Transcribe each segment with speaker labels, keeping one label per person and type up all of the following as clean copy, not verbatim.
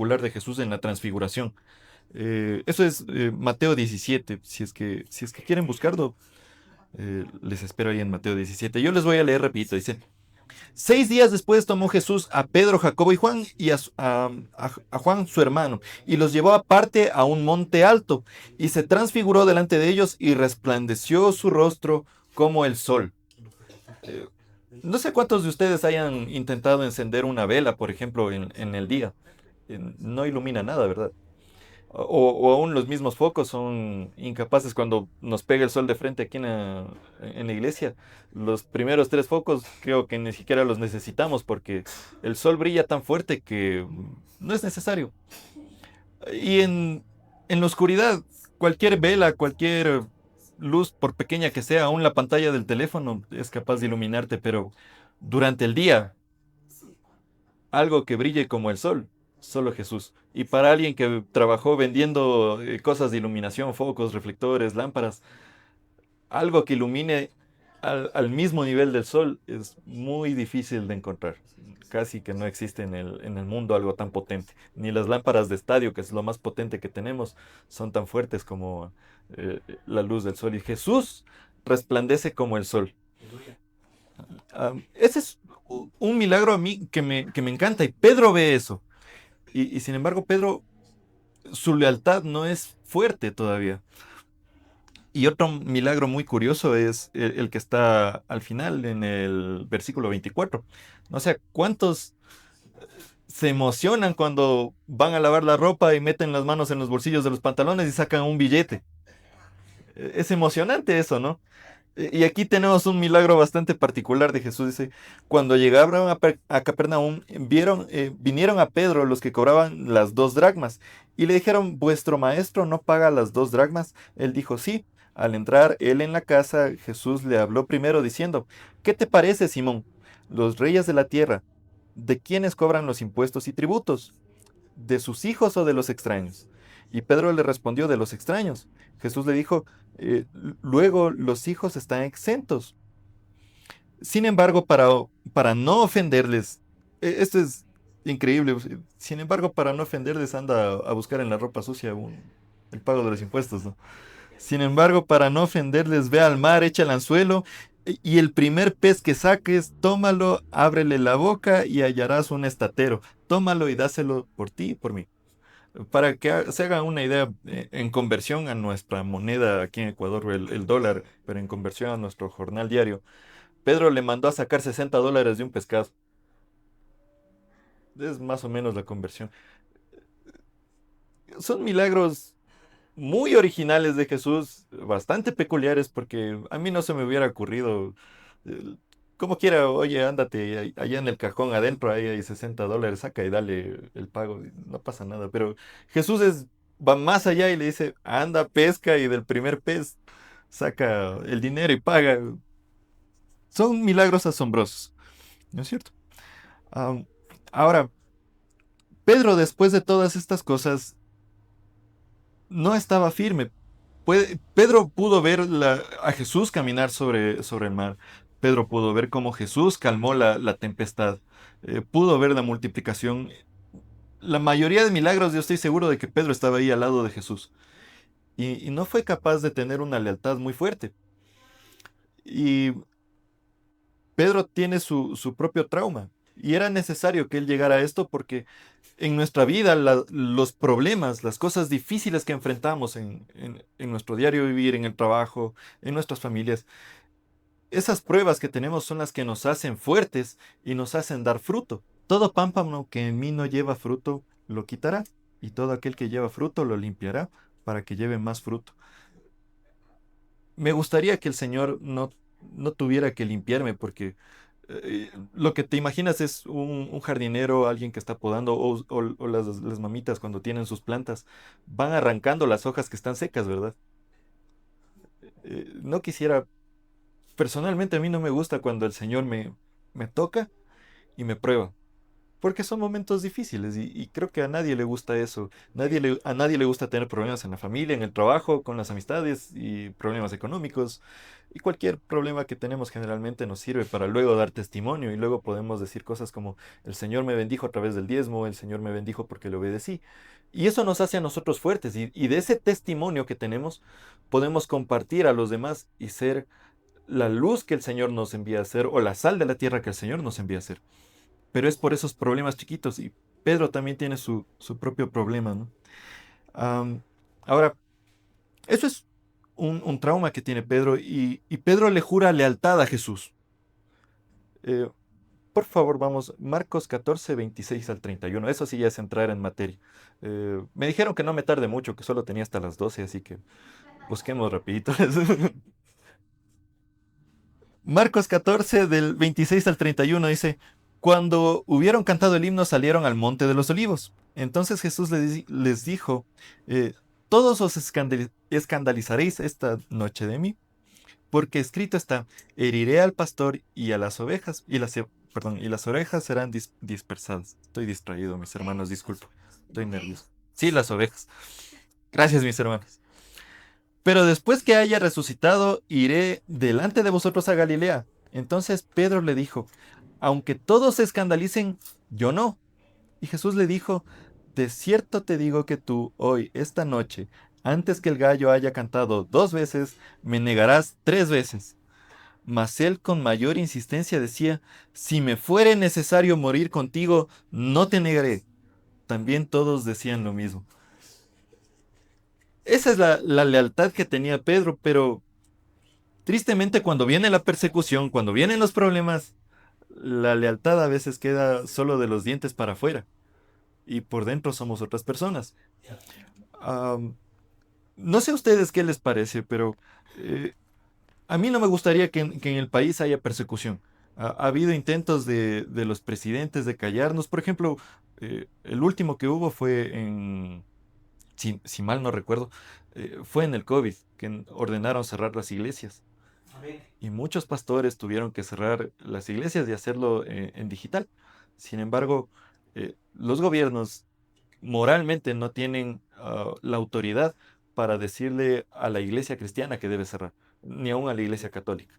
Speaker 1: particular de Jesús en la transfiguración. Eso es Mateo 17. Si es que quieren buscarlo, les espero ahí en Mateo 17. Yo les voy a leer, repito, dice. 6 días después tomó Jesús a Pedro, Jacobo y Juan y a Juan su hermano y los llevó aparte a un monte alto y se transfiguró delante de ellos y resplandeció su rostro como el sol. Eh, no sé cuántos de ustedes hayan intentado encender una vela, por ejemplo, en el día. No ilumina nada, ¿verdad? O aún los mismos focos son incapaces cuando nos pega el sol de frente aquí en la iglesia. Los primeros tres focos creo que ni siquiera los necesitamos porque el sol brilla tan fuerte que no es necesario. Y en la oscuridad, cualquier vela, cualquier luz, por pequeña que sea, aún la pantalla del teléfono es capaz de iluminarte, pero durante el día algo que brille como el sol, solo Jesús. Y para alguien que trabajó vendiendo cosas de iluminación, focos, reflectores, lámparas, algo que ilumine al mismo nivel del sol es muy difícil de encontrar. Casi que no existe en el mundo algo tan potente. Ni las lámparas de estadio, que es lo más potente que tenemos, son tan fuertes como la luz del sol. Y Jesús resplandece como el sol. Ese es un milagro a mí que me encanta. Y Pedro ve eso. Y sin embargo, Pedro, su lealtad no es fuerte todavía. Y otro milagro muy curioso es el que está al final, en el versículo 24. No sé cuántos se emocionan cuando van a lavar la ropa y meten las manos en los bolsillos de los pantalones y sacan un billete. Es emocionante eso, ¿no? Y aquí tenemos un milagro bastante particular de Jesús. Dice, cuando llegaron a Capernaum, vinieron a Pedro los que cobraban las 2 dracmas y le dijeron, ¿vuestro maestro no paga las 2 dracmas? Él dijo, sí. Al entrar él en la casa, Jesús le habló primero diciendo, ¿qué te parece, Simón? Los reyes de la tierra, ¿de quiénes cobran los impuestos y tributos? ¿De sus hijos o de los extraños? Y Pedro le respondió, de los extraños. Jesús le dijo, luego los hijos están exentos. Sin embargo, para no ofenderles, esto es increíble. Sin embargo, para no ofenderles, anda a buscar en la ropa sucia el pago de los impuestos, ¿no? Sin embargo, para no ofenderles, ve al mar, echa el anzuelo, y el primer pez que saques, tómalo, ábrele la boca y hallarás un estatero. Tómalo y dáselo por ti y por mí. Para que se hagan una idea, en conversión a nuestra moneda aquí en Ecuador, el dólar, pero en conversión a nuestro jornal diario, Pedro le mandó a sacar $60 de un pescado. Es más o menos la conversión. Son milagros muy originales de Jesús, bastante peculiares, porque a mí no se me hubiera ocurrido. eh, Como quiera, oye, ándate allá en el cajón adentro, ahí hay $60, saca y dale el pago, y no pasa nada. Pero Jesús va más allá y le dice, anda, pesca y del primer pez saca el dinero y paga. Son milagros asombrosos, ¿no es cierto? Am, Ahora, Pedro, después de todas estas cosas, no estaba firme. Pedro pudo ver a Jesús caminar sobre el mar. Pedro pudo ver cómo Jesús calmó la tempestad. Pudo ver la multiplicación. La mayoría de milagros, yo estoy seguro de que Pedro estaba ahí al lado de Jesús. Y no fue capaz de tener una lealtad muy fuerte. Y Pedro tiene su propio trauma. Y era necesario que él llegara a esto porque en nuestra vida los problemas, las cosas difíciles que enfrentamos en nuestro diario vivir, en el trabajo, en nuestras familias, esas pruebas que tenemos son las que nos hacen fuertes y nos hacen dar fruto. Todo pámpano que en mí no lleva fruto, lo quitará, y todo aquel que lleva fruto lo limpiará para que lleve más fruto. Me gustaría que el Señor no tuviera que limpiarme porque lo que te imaginas es un jardinero, alguien que está podando, o las mamitas cuando tienen sus plantas, van arrancando las hojas que están secas, ¿verdad? No quisiera, personalmente a mí no me gusta cuando el Señor me toca y me prueba. porque son momentos difíciles y creo que a nadie le gusta eso. A nadie le gusta tener problemas en la familia, en el trabajo, con las amistades y problemas económicos. Y cualquier problema que tenemos generalmente nos sirve para luego dar testimonio y luego podemos decir cosas como el Señor me bendijo a través del diezmo, el Señor me bendijo porque le obedecí. Y eso nos hace a nosotros fuertes y de ese testimonio que tenemos podemos compartir a los demás y ser la luz que el Señor nos envía a ser o la sal de la tierra que el Señor nos envía a ser. Pero es por esos problemas chiquitos y Pedro también tiene su propio problema, ¿no? Am, ahora, eso es un trauma que tiene Pedro y Pedro le jura lealtad a Jesús. Eh, por favor, vamos, Marcos 14, 26 al 31. Eso sí ya es entrar en materia. Me dijeron que no me tarde mucho, que solo tenía hasta las 12, así que busquemos rapidito. Marcos 14 del 26 al 31 dice, cuando hubieron cantado el himno salieron al monte de los olivos. Entonces Jesús les dijo, todos os escandalizaréis esta noche de mí, porque escrito está, heriré al pastor y a las ovejas, perdón, y las ovejas serán dispersadas. Estoy distraído, mis hermanos, disculpo. Estoy nervioso. Sí, las ovejas. Gracias, mis hermanos. Pero después que haya resucitado, iré delante de vosotros a Galilea. Entonces Pedro le dijo, aunque todos se escandalicen, yo no. Y Jesús le dijo, de cierto te digo que tú hoy, esta noche, antes que el gallo haya cantado 2 veces, me negarás 3 veces. Mas él con mayor insistencia decía, si me fuere necesario morir contigo, no te negaré. También todos decían lo mismo. Esa es la lealtad que tenía Pedro, pero tristemente cuando viene la persecución, cuando vienen los problemas, la lealtad a veces queda solo de los dientes para afuera y por dentro somos otras personas. Am, no sé a ustedes qué les parece, pero eh, a mí no me gustaría que en el país haya persecución. Ha habido intentos de los presidentes de callarnos. Por ejemplo, el último que hubo fue si mal no recuerdo, fue en el COVID, que ordenaron cerrar las iglesias. Y muchos pastores tuvieron que cerrar las iglesias y hacerlo en digital. Sin embargo, los gobiernos moralmente no tienen la autoridad para decirle a la iglesia cristiana que debe cerrar, ni aún a la iglesia católica.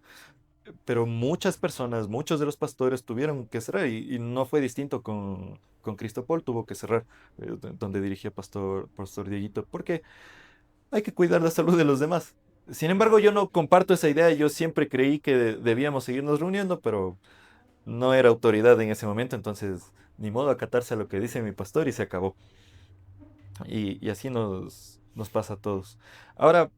Speaker 1: Pero muchas personas, muchos de los pastores tuvieron que cerrar y no fue distinto con Cristo Paul, tuvo que cerrar donde dirigía Pastor Dieguito, porque hay que cuidar la salud de los demás. Sin embargo, yo no comparto esa idea, yo siempre creí que debíamos seguirnos reuniendo, pero no era autoridad en ese momento, entonces ni modo acatarse a lo que dice mi pastor y se acabó. Y así nos pasa a todos. Ahora,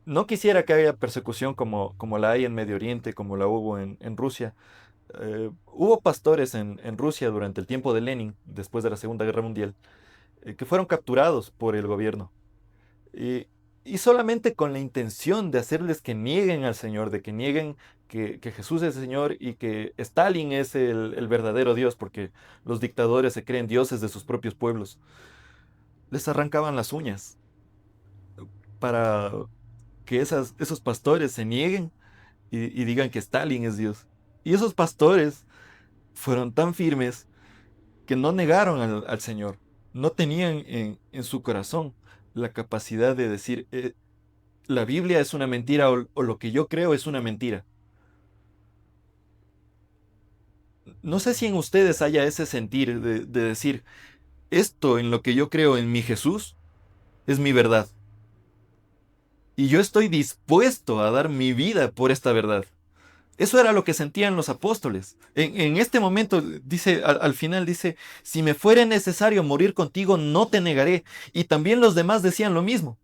Speaker 1: no quisiera que haya persecución como la hay en Medio Oriente, como la hubo en Rusia. Hubo pastores en Rusia durante el tiempo de Lenin, después de la Segunda Guerra Mundial, que fueron capturados por el gobierno. Y, y solamente con la intención de hacerles que nieguen al Señor, de que nieguen que Jesús es el Señor y que Stalin es el verdadero Dios, porque los dictadores se creen dioses de sus propios pueblos, les arrancaban las uñas para que esos pastores se nieguen y digan que Stalin es Dios. Y esos pastores fueron tan firmes que no negaron al Señor, no tenían en su corazón la capacidad de decir, la Biblia es una mentira o lo que yo creo es una mentira. No sé si en ustedes haya ese sentir de decir, esto en lo que yo creo en mi Jesús es mi verdad. Y yo estoy dispuesto a dar mi vida por esta verdad. Eso era lo que sentían los apóstoles. En este momento, dice, al final dice, si me fuere necesario morir contigo, no te negaré. Y también los demás decían lo mismo.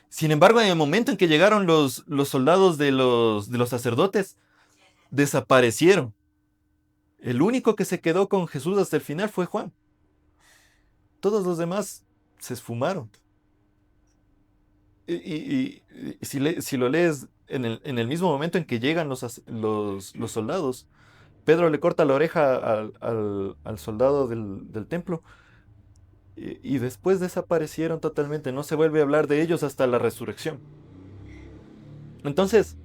Speaker 1: Sin embargo, en el momento en que llegaron los soldados de los sacerdotes, desaparecieron. El único que se quedó con Jesús hasta el final fue Juan. Todos los demás se esfumaron. Y si lo lees en el mismo momento en que llegan los soldados, Pedro le corta la oreja al soldado del templo y después desaparecieron totalmente. No se vuelve a hablar de ellos hasta la resurrección. Entonces,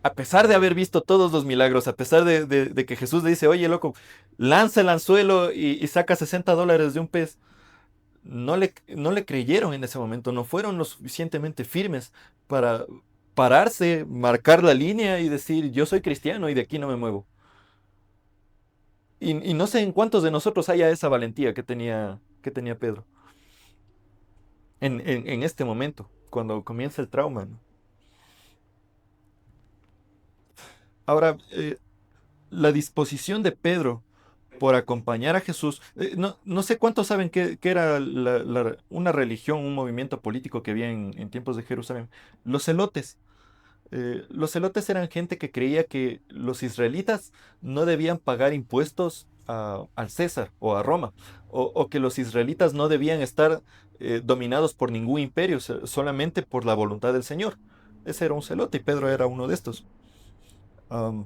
Speaker 1: a pesar de haber visto todos los milagros, a pesar de que Jesús le dice, oye, loco, lanza el anzuelo y saca $60 de un pez, no le creyeron en ese momento, no fueron lo suficientemente firmes para pararse, marcar la línea y decir, yo soy cristiano y de aquí no me muevo. Y no sé en cuántos de nosotros haya esa valentía que tenía Pedro en este momento, cuando comienza el trauma, ¿no? Ahora, la disposición de Pedro por acompañar a Jesús, no sé cuántos saben qué era una religión, un movimiento político que había en tiempos de Jerusalén. Los celotes. Los celotes eran gente que creía que los israelitas no debían pagar impuestos al César o a Roma, o que los israelitas no debían estar dominados por ningún imperio, solamente por la voluntad del Señor. Ese era un celote y Pedro era uno de estos. Am,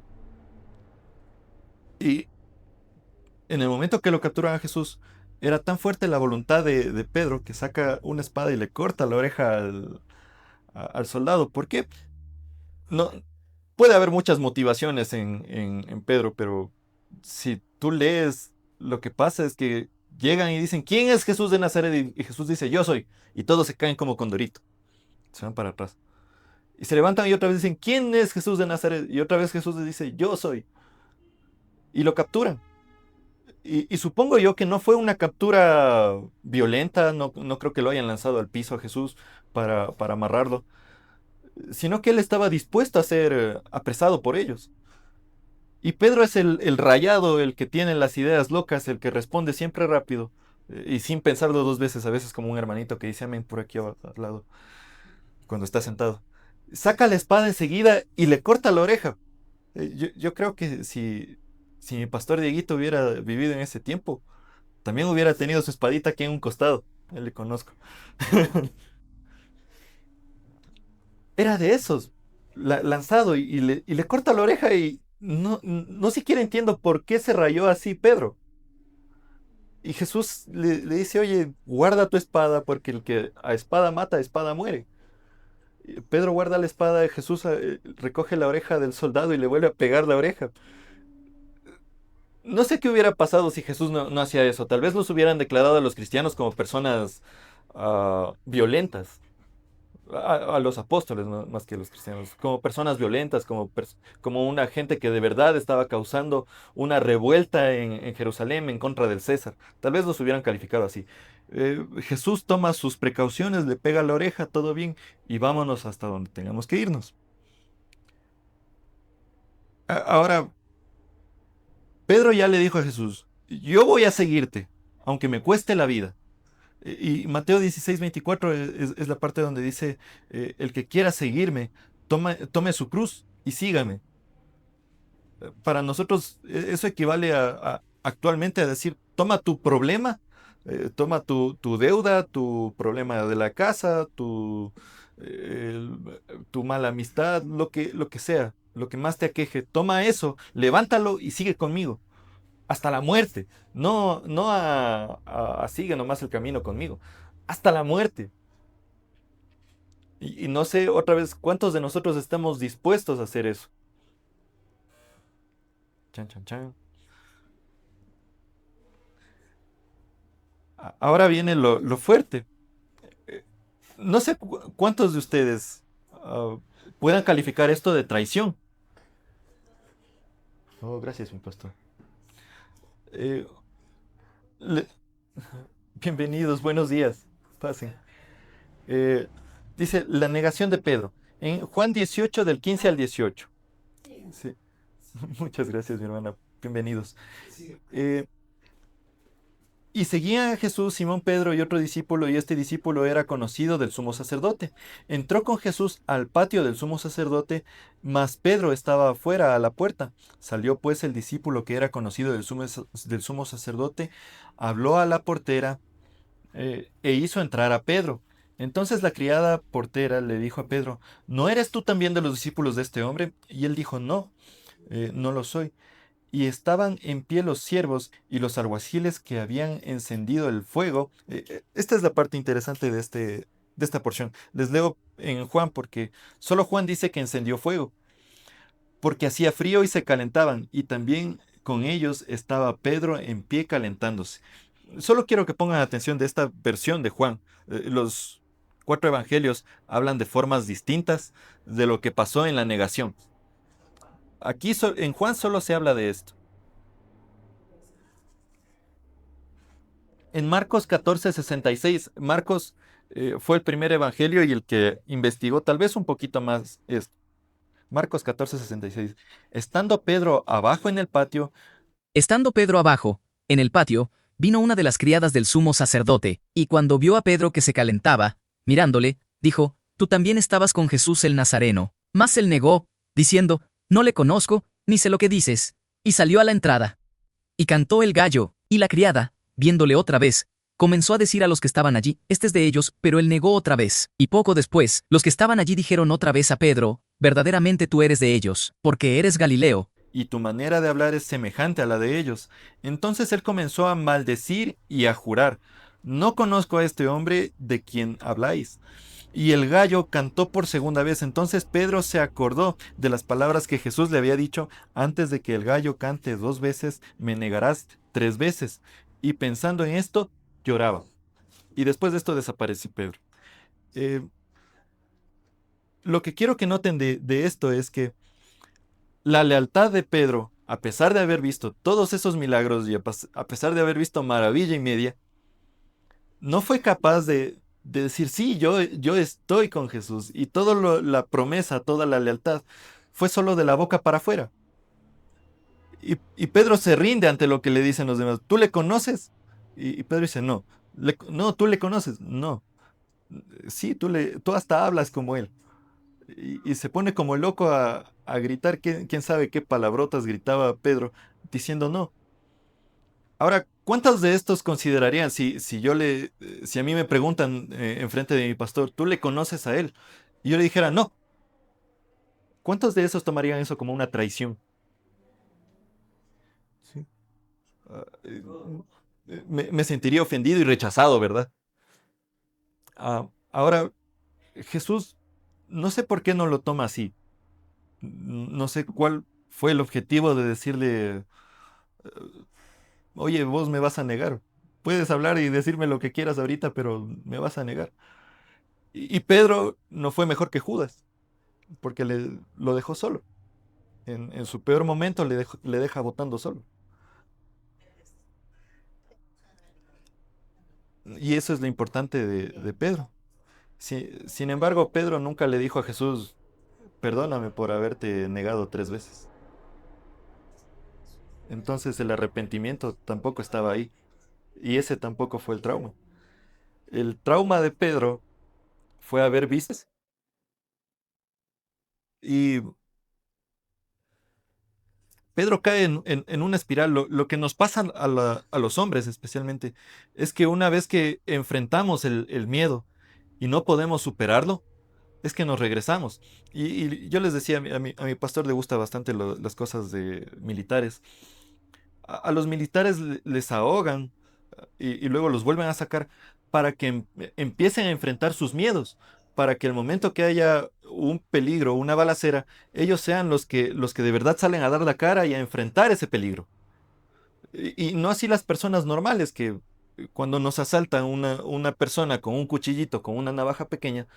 Speaker 1: y en el momento que lo capturan a Jesús, era tan fuerte la voluntad de Pedro que saca una espada y le corta la oreja al soldado. ¿Por qué? No, puede haber muchas motivaciones en Pedro, pero si tú lees, lo que pasa es que llegan y dicen, ¿quién es Jesús de Nazaret? Y Jesús dice, yo soy. Y todos se caen como condorito, se van para atrás. Y se levantan y otra vez dicen, ¿quién es Jesús de Nazaret? Y otra vez Jesús les dice, yo soy. Y lo capturan. Y supongo yo que no fue una captura violenta, no creo que lo hayan lanzado al piso a Jesús para amarrarlo, sino que él estaba dispuesto a ser apresado por ellos. Y Pedro es el rayado, el que tiene las ideas locas, el que responde siempre rápido y sin pensarlo dos veces, a veces como un hermanito que dice amén por aquí al lado, cuando está sentado. Saca la espada enseguida y le corta la oreja. Yo creo que si mi pastor Dieguito hubiera vivido en ese tiempo, también hubiera tenido su espadita aquí en un costado. Él le conozco. Era de esos, lanzado y le corta la oreja y no siquiera entiendo por qué se rayó así Pedro. Y Jesús le dice, oye, guarda tu espada porque el que a espada mata, a espada muere. Y Pedro guarda la espada, Jesús recoge la oreja del soldado y le vuelve a pegar la oreja. No sé qué hubiera pasado si Jesús no hacía eso. Tal vez los hubieran declarado a los cristianos como personas violentas. A los apóstoles, más que a los cristianos, como personas violentas, como una gente que de verdad estaba causando una revuelta en Jerusalén en contra del César. Tal vez los hubieran calificado así. Jesús toma sus precauciones, le pega la oreja, todo bien, y vámonos hasta donde tengamos que irnos. Ahora, Pedro ya le dijo a Jesús, yo voy a seguirte, aunque me cueste la vida. Y Mateo 16:24 es la parte donde dice, el que quiera seguirme, tome su cruz y sígame. Para nosotros eso equivale actualmente a decir, toma tu problema, toma tu deuda, tu problema de la casa, tu mala amistad, lo que sea, lo que más te aqueje, toma eso, levántalo y sigue conmigo hasta la muerte. No sigue nomás el camino conmigo. Hasta la muerte. Y no sé otra vez cuántos de nosotros estamos dispuestos a hacer eso. Chan, chan, chan. Ahora viene lo fuerte. Eh, No sé cuántos de ustedes ah, puedan calificar esto de traición. Oh, gracias, mi pastor. Eh, le- Bienvenidos, buenos días. Pasen. Eh, Dice la negación de Pedro. En Juan 18 del 15 al 18. Sí. Muchas gracias, mi hermana. Bienvenidos. Eh, y seguían a Jesús, Simón Pedro y otro discípulo, y este discípulo era conocido del sumo sacerdote. Entró con Jesús al patio del sumo sacerdote, mas Pedro estaba afuera a la puerta. Salió pues el discípulo que era conocido del sumo sacerdote, habló a la portera e hizo entrar a Pedro. Entonces la criada portera le dijo a Pedro, ¿no eres tú también de los discípulos de este hombre? Y él dijo, no, no lo soy. Y estaban en pie los siervos y los alguaciles que habían encendido el fuego. Esta es la parte interesante de esta porción. Les leo en Juan porque solo Juan dice que encendió fuego. porque hacía frío y se calentaban, y también con ellos estaba Pedro en pie calentándose. Solo quiero que pongan atención de esta versión de Juan. Los cuatro evangelios hablan de formas distintas de lo que pasó en la negación. Aquí en Juan solo se habla de esto. En Marcos 14:66, Marcos fue el primer evangelio y el que investigó tal vez un poquito más esto. Marcos 14:66. Estando Pedro abajo en el patio,
Speaker 2: Estando Pedro abajo, en el patio, vino una de las criadas del sumo sacerdote, y cuando vio a Pedro que se calentaba, mirándole, dijo, Tú también estabas con Jesús el Nazareno. Mas él negó, diciendo, No le conozco, ni sé lo que dices. Y salió a la entrada. Y cantó el gallo, y la criada, viéndole otra vez, comenzó a decir a los que estaban allí, Este es de ellos, pero él negó otra vez. Y poco después, los que estaban allí dijeron otra vez a Pedro, Verdaderamente tú eres de ellos, porque eres Galileo.
Speaker 1: y tu manera de hablar es semejante a la de ellos. Entonces él comenzó a maldecir y a jurar, no conozco a este hombre de quien habláis. Y el gallo cantó por segunda vez. Entonces Pedro se acordó de las palabras que Jesús le había dicho, antes de que el gallo cante 2 veces, me negarás 3 veces. Y pensando en esto, lloraba. Y después de esto desapareció Pedro. Eh, lo que quiero que noten de esto es que la lealtad de Pedro, a pesar de haber visto todos esos milagros y a pesar de haber visto maravilla y media, no fue capaz de decir, sí, yo estoy con Jesús. Y toda la promesa, toda la lealtad, fue solo de la boca para afuera. Y Pedro se rinde ante lo que le dicen los demás. ¿Tú le conoces? Y Pedro dice, no. No, ¿tú le conoces? No. Sí, tú hasta hablas como él. Y se pone como loco a gritar, quién sabe qué palabrotas gritaba Pedro, diciendo no. Ahora, ¿cuántos de estos considerarían si a mí me preguntan enfrente de mi pastor, ¿tú le conoces a él? Y yo le dijera, no. ¿Cuántos de esos tomarían eso como una traición? Sí. Ah, me sentiría ofendido y rechazado, ¿verdad? Ahora, Jesús, no sé por qué no lo toma así. No sé cuál fue el objetivo de decirle, oye, vos me vas a negar. Puedes hablar y decirme lo que quieras ahorita, pero me vas a negar. Y Pedro no fue mejor que Judas, porque lo dejó solo. En su peor momento le deja botando solo. Y eso es lo importante de Pedro. Sin embargo, Pedro nunca le dijo a Jesús, perdóname por haberte negado 3 veces. Entonces el arrepentimiento tampoco estaba ahí. Y ese tampoco fue el trauma. El trauma de Pedro fue haber visto. Y Pedro cae en una espiral. Lo que nos pasa a los hombres especialmente es que una vez que enfrentamos el miedo y no podemos superarlo, es que nos regresamos. Y yo les decía, a mi pastor le gusta bastante las cosas de militares. A los militares les ahogan y luego los vuelven a sacar para que empiecen a enfrentar sus miedos, para que el momento que haya un peligro, una balacera, ellos sean los que de verdad salen a dar la cara y a enfrentar ese peligro. Y no así las personas normales que cuando nos asaltan una persona con un cuchillito, con una navaja pequeña,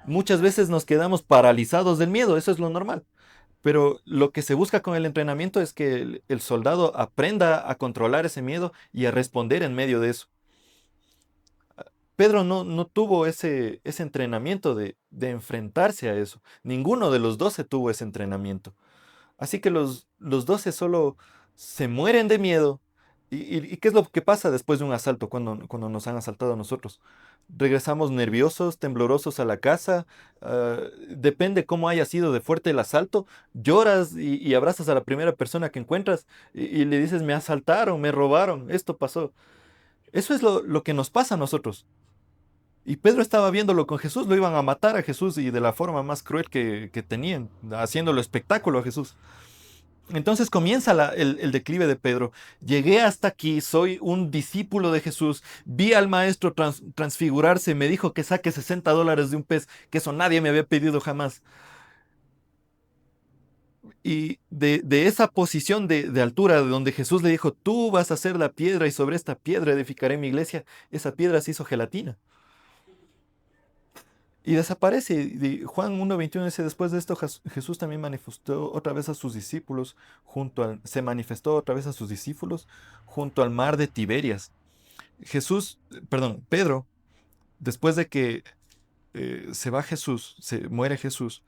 Speaker 1: muchas veces nos quedamos paralizados del miedo, eso es lo normal. Pero lo que se busca con el entrenamiento es que el soldado aprenda a controlar ese miedo y a responder en medio de eso. Pedro no tuvo ese entrenamiento de enfrentarse a eso. Ninguno de los 12 tuvo ese entrenamiento. Así que los 12 solo se mueren de miedo. ¿Y qué es lo que pasa después de un asalto cuando nos han asaltado a nosotros? Regresamos nerviosos, temblorosos a la casa. Depende cómo haya sido de fuerte el asalto. Lloras y abrazas a la primera persona que encuentras y le dices, me asaltaron, me robaron, esto pasó. Eso es lo que nos pasa a nosotros. Y Pedro estaba viéndolo con Jesús, lo iban a matar a Jesús y de la forma más cruel que tenían, haciéndolo espectáculo a Jesús. Entonces comienza el declive de Pedro. Llegué hasta aquí, soy un discípulo de Jesús, vi al maestro transfigurarse, me dijo que saque $60 de un pez, que eso nadie me había pedido jamás. Y de esa posición de altura, de donde Jesús le dijo, tú vas a ser la piedra y sobre esta piedra edificaré mi iglesia, esa piedra se hizo gelatina. Y desaparece. Y Juan 1:21 dice, después de esto Jesús también manifestó otra vez a sus discípulos se manifestó otra vez a sus discípulos junto al mar de Tiberias. Perdón, Pedro, después de que se va Jesús, se muere Jesús,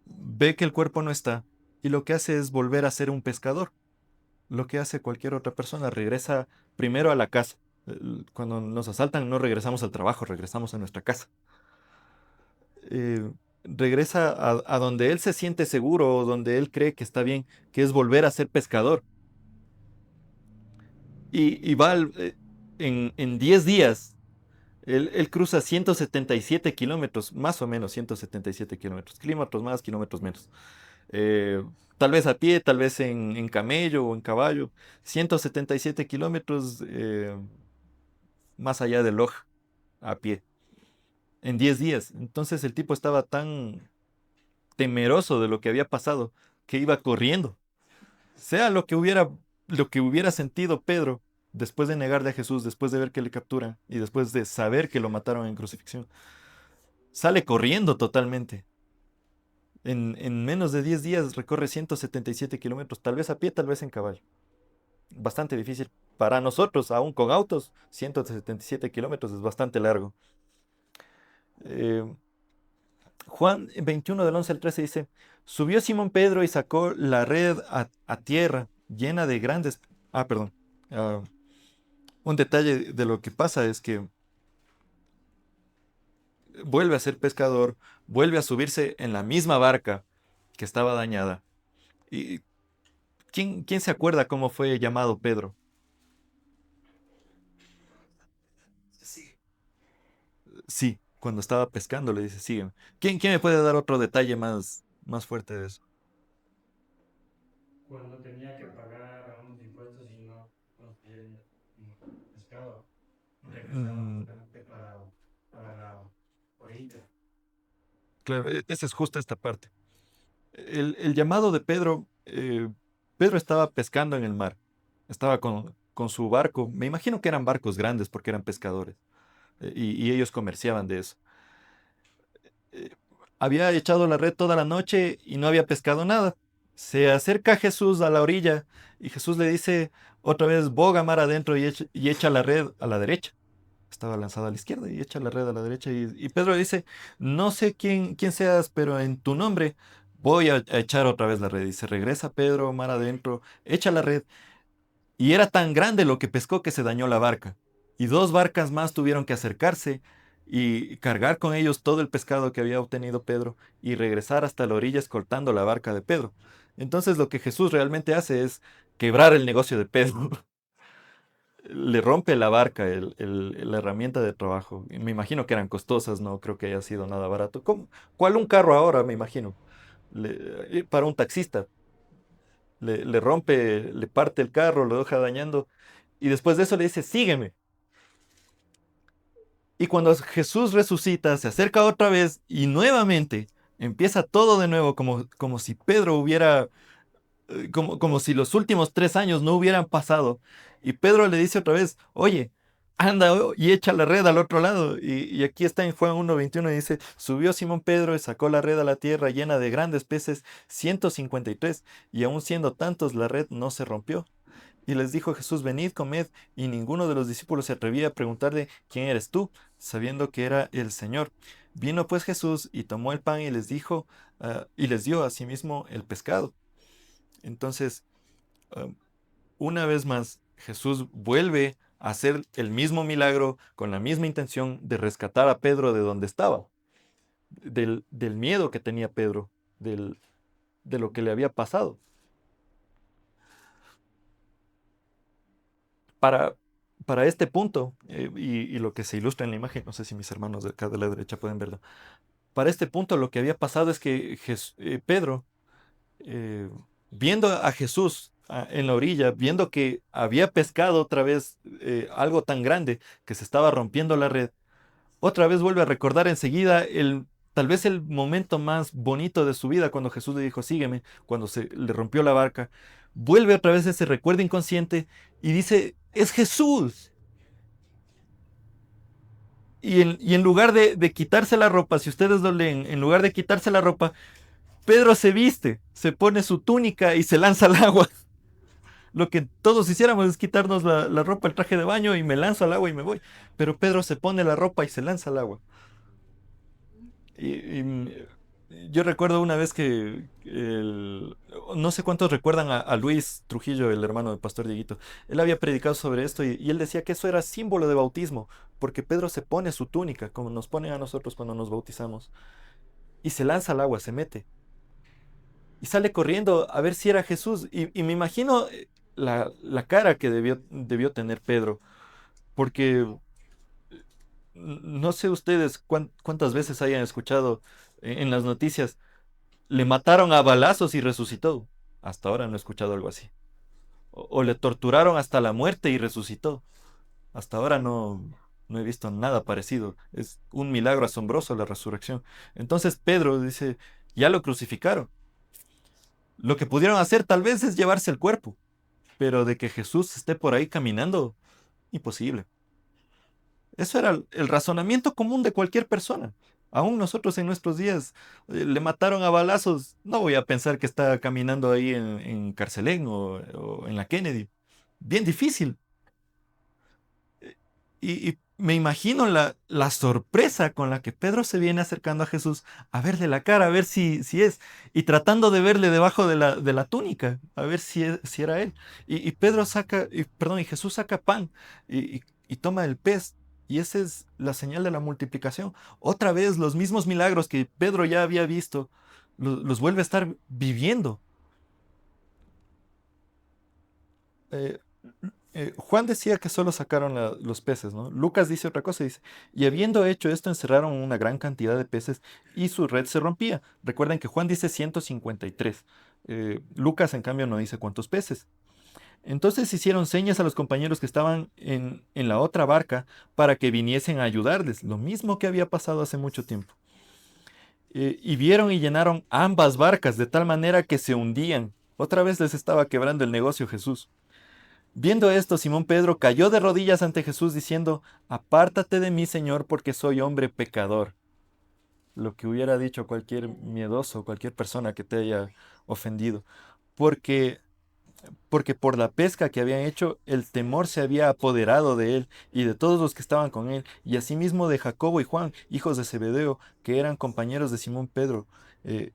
Speaker 1: ve que el cuerpo no está y lo que hace es volver a ser un pescador. Lo que hace cualquier otra persona, regresa primero a la casa. Cuando nos asaltan no regresamos al trabajo, regresamos a nuestra casa. Regresa a donde él se siente seguro o donde él cree que está bien, que es volver a ser pescador. Y va en 10 días. Él cruza 177 kilómetros, más o menos 177 kilómetros, kilómetros más, kilómetros menos. Eh, Tal vez a pie, tal vez en camello o en caballo. 177 kilómetros más allá de Loja, a pie, en 10 días. Entonces el tipo estaba tan temeroso de lo que había pasado que iba corriendo. Sea lo que hubiera sentido Pedro después de negarle a Jesús, después de ver que le capturan y después de saber que lo mataron en crucifixión, sale corriendo totalmente. En menos de 10 días recorre 177 kilómetros, tal vez a pie, tal vez en caballo. Bastante difícil. Para nosotros, aún con autos, 177 kilómetros es bastante largo. Eh, Juan 21 del 11 al 13 dice, subió Simón Pedro y sacó la red a tierra llena de grandes... Ah, perdón. Ah, un detalle de lo que pasa es que vuelve a ser pescador, vuelve a subirse en la misma barca que estaba dañada. ¿Y quién se acuerda cómo fue llamado Pedro? Sí. Sí, cuando estaba pescando le dice, sígueme. ¿Quién me puede dar otro detalle más fuerte de eso?
Speaker 3: Cuando tenía que pagar unos impuestos y no conseguía pescado, regresaba
Speaker 1: Mm,
Speaker 3: justamente para la orilla.
Speaker 1: claro, esa es justo esta parte. El llamado de Pedro, Pedro estaba pescando en el mar, estaba con su barco, me imagino que eran barcos grandes porque eran pescadores, y ellos comerciaban de eso. eh, Había echado la red toda la noche y no había pescado nada. Se acerca Jesús a la orilla y Jesús le dice otra vez, boga mar adentro y echa la red a la derecha. Estaba lanzada a la izquierda y echa la red a la derecha. Y Pedro dice, no sé quién seas, pero en tu nombre voy a echar otra vez la red. Y se regresa Pedro mar adentro, echa la red y era tan grande lo que pescó que se dañó la barca. Y dos barcas más tuvieron que acercarse y cargar con ellos todo el pescado que había obtenido Pedro y regresar hasta la orilla escoltando la barca de Pedro. Entonces lo que Jesús realmente hace es quebrar el negocio de Pedro. Le rompe la barca, la herramienta de trabajo. Y me imagino que eran costosas, no creo que haya sido nada barato. ¿Cuál un carro ahora, me imagino? Para un taxista le rompe, le parte el carro, lo deja dañando y después de eso le dice, sígueme. Y cuando Jesús resucita, se acerca otra vez y nuevamente empieza todo de nuevo, como si Pedro hubiera, como si los últimos 3 años no hubieran pasado. Y Pedro le dice otra vez, oye, anda y echa la red al otro lado. Y aquí está en Juan 1:21 y dice, subió Simón Pedro y sacó la red a la tierra llena de grandes peces, 153, y aun siendo tantos, la red no se rompió. Y les dijo Jesús, venid, comed, y ninguno de los discípulos se atrevía a preguntarle, ¿quién eres tú? Sabiendo que era el Señor. Vino pues Jesús y tomó el pan y les dijo, y les dio a sí mismo el pescado. Entonces, ah, una vez más, Jesús vuelve a hacer el mismo milagro con la misma intención de rescatar a Pedro de donde estaba, del miedo que tenía Pedro, de lo que le había pasado. Para, para este punto, y lo que se ilustra en la imagen, no sé si mis hermanos de acá de la derecha pueden verlo, para este punto lo que había pasado es que Pedro, eh, viendo a Jesús en la orilla, viendo que había pescado otra vez algo tan grande que se estaba rompiendo la red, otra vez vuelve a recordar enseguida el tal vez el momento más bonito de su vida, cuando Jesús le dijo, sígueme, cuando se le rompió la barca, vuelve otra vez ese recuerdo inconsciente y dice, es Jesús. Y en lugar de quitarse la ropa, si ustedes lo leen, en lugar de quitarse la ropa, Pedro se viste, se pone su túnica y se lanza al agua. Lo que todos hiciéramos es quitarnos la ropa, el traje de baño y me lanzo al agua y me voy. Pero Pedro se pone la ropa y se lanza al agua. Yo recuerdo una vez que no sé cuántos recuerdan a Luis Trujillo, el hermano del pastor Dieguito. Él había predicado sobre esto y él decía que eso era símbolo de bautismo, porque Pedro se pone su túnica, como nos ponen a nosotros cuando nos bautizamos, y se lanza al agua, se mete, y sale corriendo a ver si era Jesús. Y me imagino la cara que debió tener Pedro, porque no sé ustedes cuántas veces hayan escuchado en las noticias. Le mataron a balazos y resucitó. Hasta ahora no he escuchado algo así. O le torturaron hasta la muerte y resucitó. Hasta ahora no he visto nada parecido. Es un milagro asombroso la resurrección. Entonces Pedro dice, ya lo crucificaron. Lo que pudieron hacer tal vez es llevarse el cuerpo, pero de que Jesús esté por ahí caminando, imposible. Eso era el razonamiento común de cualquier persona. Aún nosotros en nuestros días le mataron a balazos. No voy a pensar que está caminando ahí en Carcelén o en la Kennedy. Bien difícil. Y me imagino la sorpresa con la que Pedro se viene acercando a Jesús a verle la cara, a ver si es, y tratando de verle debajo de la túnica, a ver si era él. Y Pedro saca, perdón, y Jesús saca pan y toma el pez, y esa es la señal de la multiplicación. Otra vez los mismos milagros que Pedro ya había visto, los vuelve a estar viviendo. Eh, Juan decía que solo sacaron los peces, ¿no? Lucas dice otra cosa, dice, y habiendo hecho esto, encerraron una gran cantidad de peces y su red se rompía. Recuerden que Juan dice 153. Lucas, en cambio, no dice cuántos peces. Entonces hicieron señas a los compañeros que estaban en la otra barca para que viniesen a ayudarles, lo mismo que había pasado hace mucho tiempo. Y vieron y llenaron ambas barcas de tal manera que se hundían. Otra vez les estaba quebrando el negocio Jesús. Viendo esto, Simón Pedro cayó de rodillas ante Jesús diciendo, apártate de mí, Señor, porque soy hombre pecador. Lo que hubiera dicho cualquier miedoso, cualquier persona que te haya ofendido. Porque, porque por la pesca que habían hecho, el temor se había apoderado de él y de todos los que estaban con él, y asimismo de Jacobo y Juan, hijos de Zebedeo, que eran compañeros de Simón Pedro, eh,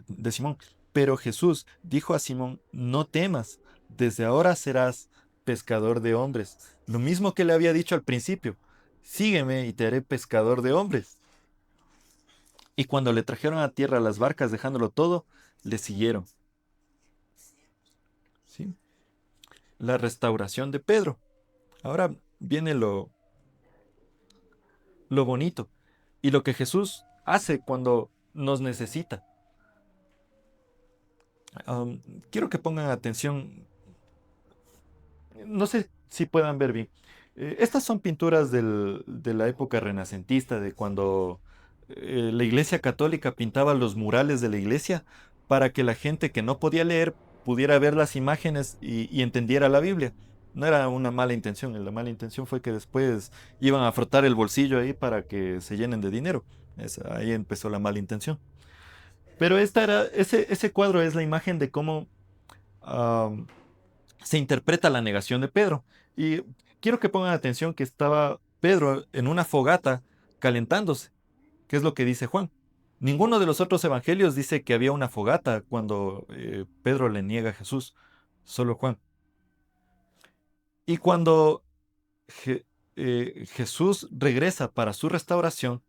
Speaker 1: de Simón. Pero Jesús dijo a Simón, no temas, desde ahora serás pescador de hombres. Lo mismo que le había dicho al principio, sígueme y te haré pescador de hombres. Y cuando le trajeron a tierra las barcas dejándolo todo, le siguieron. ¿Sí? La restauración de Pedro. Ahora viene lo bonito y lo que Jesús hace cuando nos necesita. Um, Quiero que pongan atención. No sé si puedan ver bien. Estas son pinturas de la época renacentista, de cuando la Iglesia Católica pintaba los murales de la iglesia para que la gente que no podía leer pudiera ver las imágenes y entendiera la Biblia. No era una mala intención, la mala intención fue que después iban a frotar el bolsillo ahí para que se llenen de dinero. Ahí empezó la mala intención. Pero ese cuadro es la imagen de cómo se interpreta la negación de Pedro. Y quiero que pongan atención que estaba Pedro en una fogata calentándose, que es lo que dice Juan. Ninguno de los otros evangelios dice que había una fogata cuando Pedro le niega a Jesús, solo Juan. Y cuando Jesús regresa para su restauración,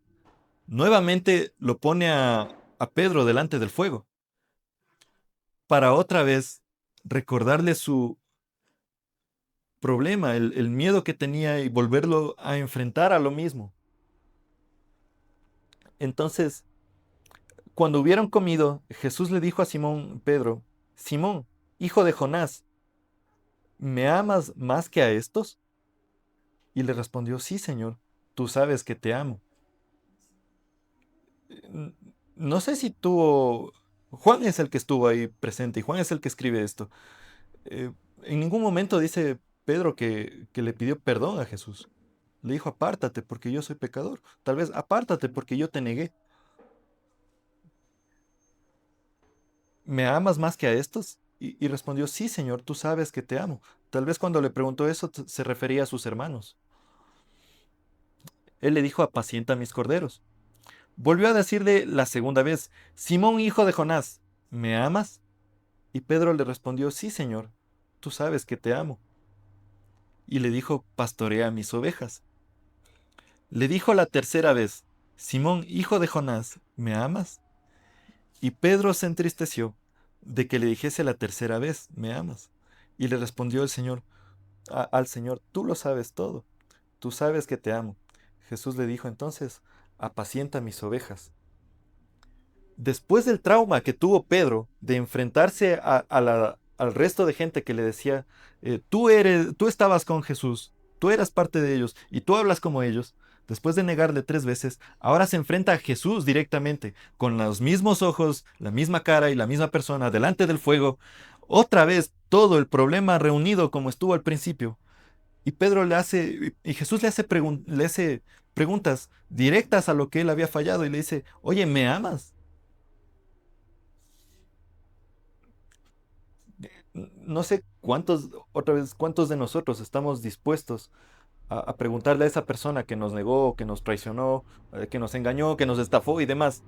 Speaker 1: nuevamente lo pone a Pedro delante del fuego, para otra vez recordarle su problema, el miedo que tenía y volverlo a enfrentar a lo mismo. Entonces, cuando hubieron comido, Jesús le dijo a Simón Pedro, Simón, hijo de Jonás, ¿me amas más que a estos? Y le respondió, sí, Señor, tú sabes que te amo. N- No sé si tuvo... Juan es el que estuvo ahí presente y Juan es el que escribe esto. Eh, en ningún momento dice Pedro que le pidió perdón a Jesús. Le dijo, apártate porque yo soy pecador. Tal vez apártate porque yo te negué. ¿Me amas más que a estos? Y respondió, sí, Señor, tú sabes que te amo. Tal vez cuando le preguntó eso se refería a sus hermanos. Él le dijo, apacienta mis corderos. Volvió a decirle la segunda vez, Simón, hijo de Jonás, ¿me amas? Y Pedro le respondió, sí, Señor, tú sabes que te amo. Y le dijo, pastorea mis ovejas. Le dijo la tercera vez, Simón, hijo de Jonás, ¿me amas? Y Pedro se entristeció de que le dijese la tercera vez, ¿me amas? Y le respondió el Señor, al Señor, tú lo sabes todo, tú sabes que te amo. Jesús le dijo entonces, apacienta mis ovejas. Después del trauma que tuvo Pedro de enfrentarse al resto de gente que le decía, tú estabas con Jesús, tú eras parte de ellos y tú hablas como ellos, después de negarle 3 veces, ahora se enfrenta a Jesús directamente, con los mismos ojos, la misma cara y la misma persona, delante del fuego, otra vez todo el problema reunido como estuvo al principio. Y Pedro le hace, y Jesús le hace preguntas directas a lo que él había fallado y le dice, oye, ¿me amas? No sé cuántos, otra vez, cuántos de nosotros estamos dispuestos a preguntarle a esa persona que nos negó, que nos traicionó, que nos engañó, que nos estafó y demás.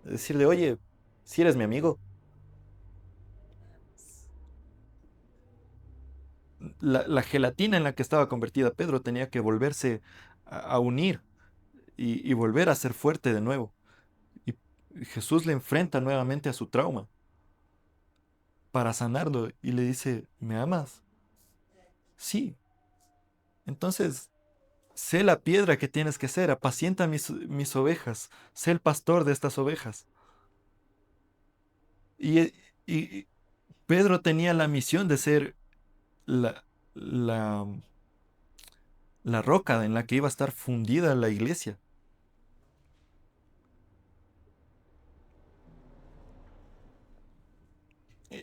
Speaker 1: Decirle, oye, si eres mi amigo. La gelatina en la que estaba convertida Pedro tenía que volverse a unir y volver a ser fuerte de nuevo. Y Jesús le enfrenta nuevamente a su trauma para sanarlo y le dice, ¿me amas? Sí. Entonces, sé la piedra que tienes que ser, apacienta mis ovejas, sé el pastor de estas ovejas. Y, y Pedro tenía la misión de ser la, la, la roca en la que iba a estar fundida la iglesia.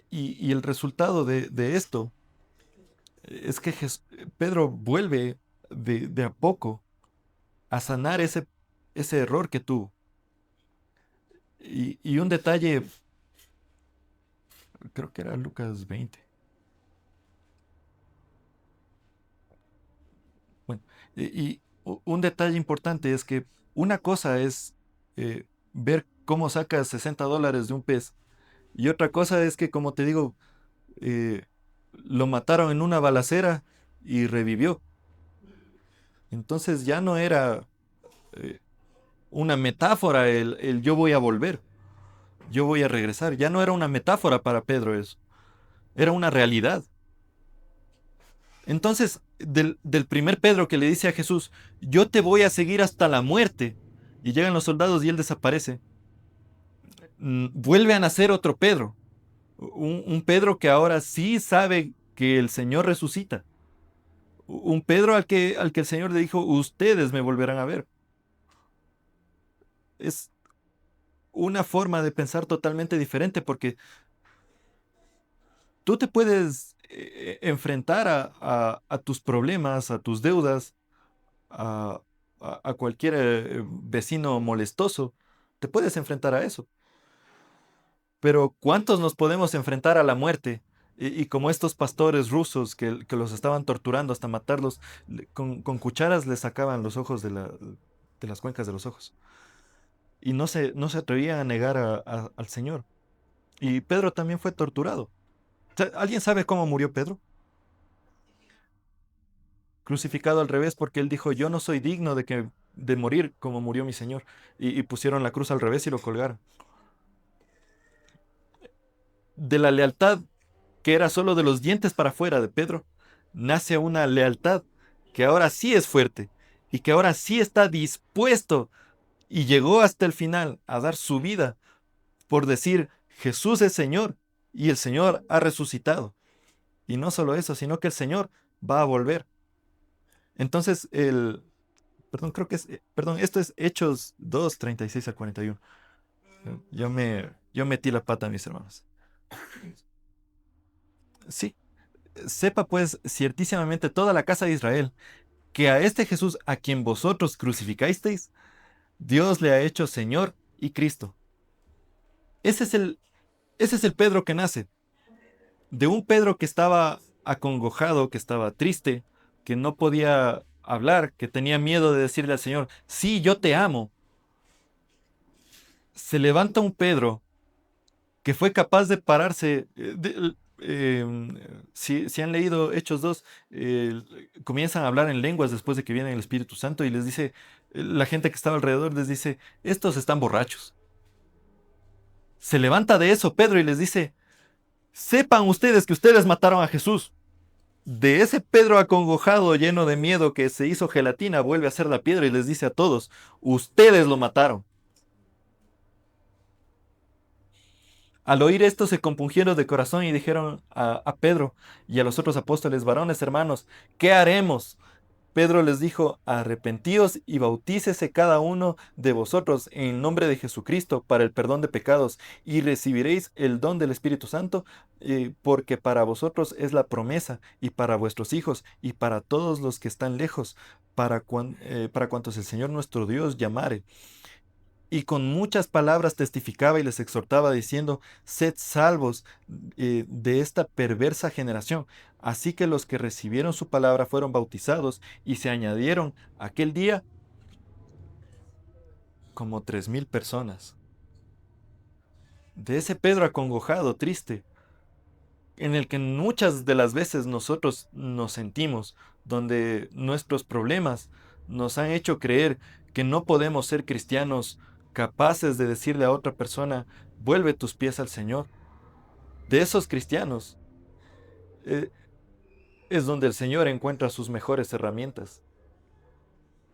Speaker 1: Y el resultado de esto es que Pedro vuelve de a poco a sanar ese error que tuvo. Y un detalle, creo que era Lucas 20. Bueno, un detalle importante es que una cosa es ver cómo sacas $60 de un pez y otra cosa es que, como te digo, eh, lo mataron en una balacera y revivió. Entonces ya no era eh, una metáfora el yo voy a volver, yo voy a regresar. Ya no era una metáfora para Pedro eso, era una realidad. Entonces, del primer Pedro que le dice a Jesús, yo te voy a seguir hasta la muerte, y llegan los soldados y él desaparece, vuelve a nacer otro Pedro, un Pedro que ahora sí sabe que el Señor resucita, un Pedro al que el Señor le dijo, ustedes me volverán a ver. Es una forma de pensar totalmente diferente porque tú te puedes enfrentar a tus problemas, a tus deudas, a, a cualquier vecino molestoso, te puedes enfrentar a eso. Pero ¿cuántos nos podemos enfrentar a la muerte? Y como estos pastores rusos que los estaban torturando hasta matarlos, con cucharas les sacaban los ojos de las cuencas de los ojos. Y no se atrevían a negar al Señor. Y Pedro también fue torturado. ¿Alguien sabe cómo murió Pedro? Crucificado al revés porque él dijo, yo no soy digno de morir como murió mi Señor. Y pusieron la cruz al revés y lo colgaron. De la lealtad que era solo de los dientes para afuera de Pedro, nace una lealtad que ahora sí es fuerte y que ahora sí está dispuesto y llegó hasta el final a dar su vida por decir, Jesús es Señor y el Señor ha resucitado. Y no solo eso, sino que el Señor va a volver. Entonces, perdón, creo que es, perdón, esto es Hechos 2 36 al 41. Yo metí la pata, mis hermanos. Sí, sepa pues ciertísimamente toda la casa de Israel, que a este Jesús a quien vosotros crucificasteis, Dios le ha hecho Señor y Cristo. Ese es ese es el Pedro que nace. De un Pedro que estaba acongojado, que estaba triste, que no podía hablar, que tenía miedo de decirle al Señor, sí, yo te amo. Se levanta un Pedro que fue capaz de pararse. Si han leído Hechos 2, comienzan a hablar en lenguas después de que viene el Espíritu Santo y les dice, la gente que estaba alrededor les dice, estos están borrachos. Se levanta de eso Pedro y les dice, sepan ustedes que ustedes mataron a Jesús. De ese Pedro acongojado, lleno de miedo, que se hizo gelatina, vuelve a ser la piedra y les dice a todos, ustedes lo mataron. Al oír esto se compungieron de corazón y dijeron a Pedro y a los otros apóstoles, varones hermanos, ¿qué haremos? Pedro les dijo, arrepentíos y bautícese cada uno de vosotros en nombre de Jesucristo para el perdón de pecados y recibiréis el don del Espíritu Santo, porque para vosotros es la promesa y para vuestros hijos y para todos los que están lejos, para cuantos el Señor nuestro Dios llamare. Y con muchas palabras testificaba y les exhortaba diciendo, sed salvos de esta perversa generación. Así que los que recibieron su palabra fueron bautizados y se añadieron aquel día como 3000 personas. De ese Pedro acongojado, triste, en el que muchas de las veces nosotros nos sentimos, donde nuestros problemas nos han hecho creer que no podemos ser cristianos capaces de decirle a otra persona, vuelve tus pies al Señor. De esos cristianos eh, es donde el Señor encuentra sus mejores herramientas.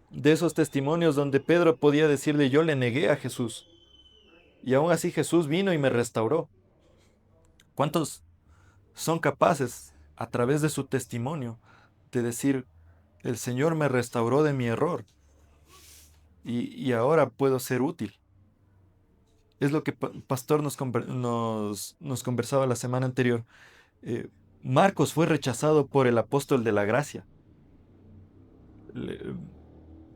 Speaker 1: De esos testimonios donde Pedro podía decirle, yo le negué a Jesús, y aún así Jesús vino y me restauró. ¿Cuántos son capaces, a través de su testimonio, de decir, el Señor me restauró de mi error y ahora puedo ser útil? Es lo que Pastor nos conversaba la semana anterior. Eh, Marcos fue rechazado por el apóstol de la gracia. Le-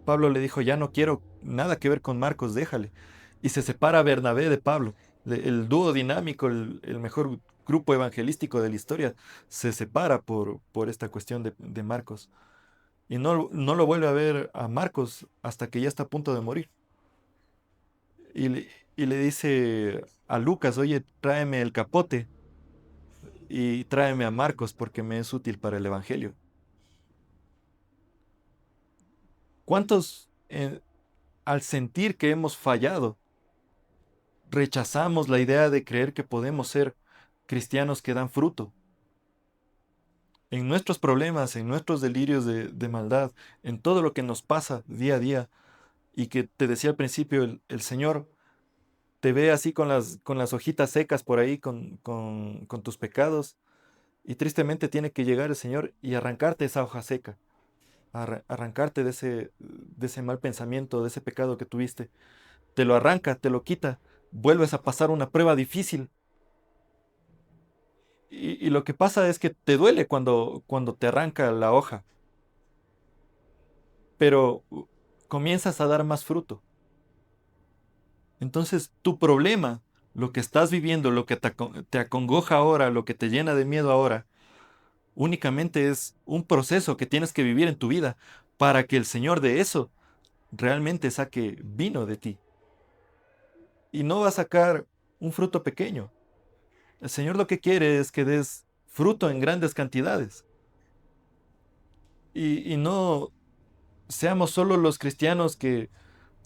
Speaker 1: Pablo le dijo, ya no quiero nada que ver con Marcos, déjale. Y se separa Bernabé de Pablo. El dúo dinámico, el mejor grupo evangelístico de la historia, se separa por esta cuestión de Marcos. Y no lo vuelve a ver a Marcos hasta que ya está a punto de morir. Y le dice a Lucas, oye, tráeme el capote y tráeme a Marcos porque me es útil para el Evangelio. ¿Cuántos, al sentir que hemos fallado, rechazamos la idea de creer que podemos ser cristianos que dan fruto? En nuestros problemas, en nuestros delirios de maldad, en todo lo que nos pasa día a día, y que te decía al principio, el Señor te ve así con las hojitas secas por ahí, con tus pecados, y tristemente tiene que llegar el Señor y arrancarte esa hoja seca, arrancarte de ese mal pensamiento, de ese pecado que tuviste. Te lo arranca, te lo quita, vuelves a pasar una prueba difícil. Y lo que pasa es que te duele cuando te arranca la hoja, pero comienzas a dar más fruto. Entonces, tu problema, lo que estás viviendo, lo que te acongoja ahora, lo que te llena de miedo ahora, únicamente es un proceso que tienes que vivir en tu vida para que el Señor de eso realmente saque vino de ti. Y no va a sacar un fruto pequeño. El Señor lo que quiere es que des fruto en grandes cantidades. Y no seamos solo los cristianos que,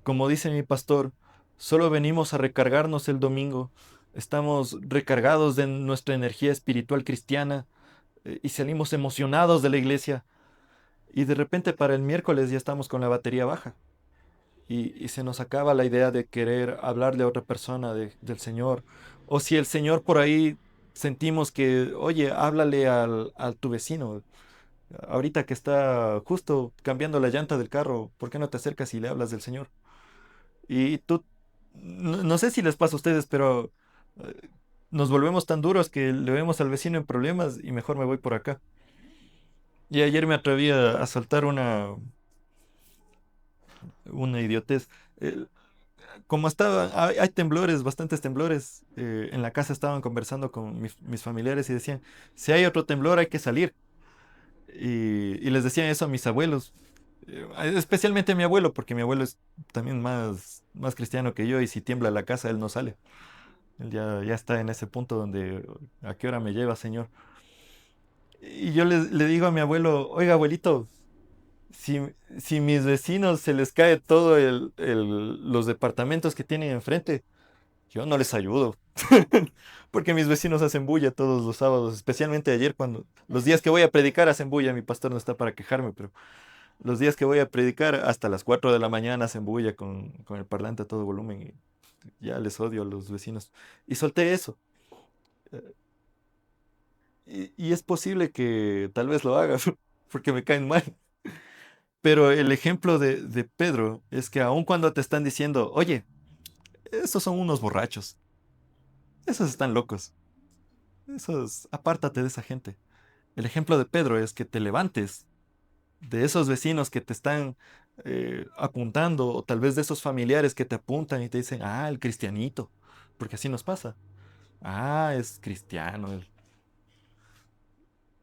Speaker 1: como dice mi pastor, solo venimos a recargarnos el domingo. Estamos recargados de nuestra energía espiritual cristiana y salimos emocionados de la iglesia. Y de repente para el miércoles ya estamos con la batería baja. Y se nos acaba la idea de querer hablarle a otra persona del Señor. O si el Señor por ahí sentimos que, oye, háblale a tu vecino. ahorita que está justo cambiando la llanta del carro, ¿por qué no te acercas y le hablas del Señor? Y tú, no sé si les pasa a ustedes, pero eh, nos volvemos tan duros que le vemos al vecino en problemas y mejor me voy por acá. Y ayer me atreví a soltar una idiotez. Eh, Como estaba, hay temblores, bastantes temblores, en la casa estaban conversando con mis familiares y decían, si hay otro temblor hay que salir. Y les decían eso a mis abuelos, especialmente a mi abuelo, porque mi abuelo es también más cristiano que yo y si tiembla la casa él no sale. Él ya está en ese punto donde, ¿a qué hora me lleva, señor? Y yo le digo a mi abuelo, oiga, abuelito, si, si mis vecinos se les cae todo los departamentos que tienen enfrente, yo no les ayudo. Porque mis vecinos hacen bulla todos los sábados, especialmente ayer cuando los días que voy a predicar hacen bulla, mi pastor no está para quejarme, pero los días que voy a predicar hasta las 4 de la mañana hacen bulla con el parlante a todo volumen y ya les odio a los vecinos. Y solté eso. eh, y es posible que tal vez lo haga porque me caen mal. Pero el ejemplo de Pedro es que aun cuando te están diciendo, oye, esos son unos borrachos, esos están locos, esos, apártate de esa gente. El ejemplo de Pedro es que te levantes de esos vecinos que te están apuntando, o tal vez de esos familiares que te apuntan y te dicen, ah, el cristianito, porque así nos pasa. Ah, es cristiano.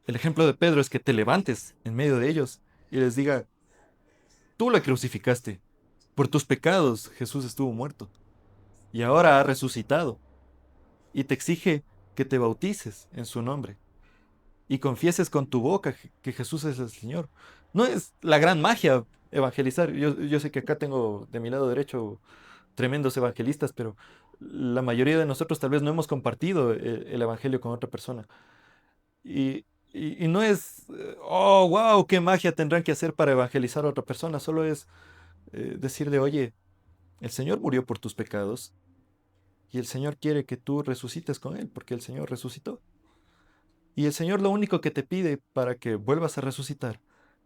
Speaker 1: El ejemplo de Pedro es que te levantes en medio de ellos y les diga, tú la crucificaste, por tus pecados Jesús estuvo muerto y ahora ha resucitado y te exige que te bautices en su nombre y confieses con tu boca que Jesús es el Señor. No es la gran magia evangelizar. Yo sé que acá tengo de mi lado derecho tremendos evangelistas, pero la mayoría de nosotros tal vez no hemos compartido el evangelio con otra persona. Y, y no es, oh, wow, qué magia tendrán que hacer para evangelizar a otra persona. Solo es decirle, oye, el Señor murió por tus pecados y el Señor quiere que tú resucites con Él, porque el Señor resucitó. Y el Señor lo único que te pide para que vuelvas a resucitar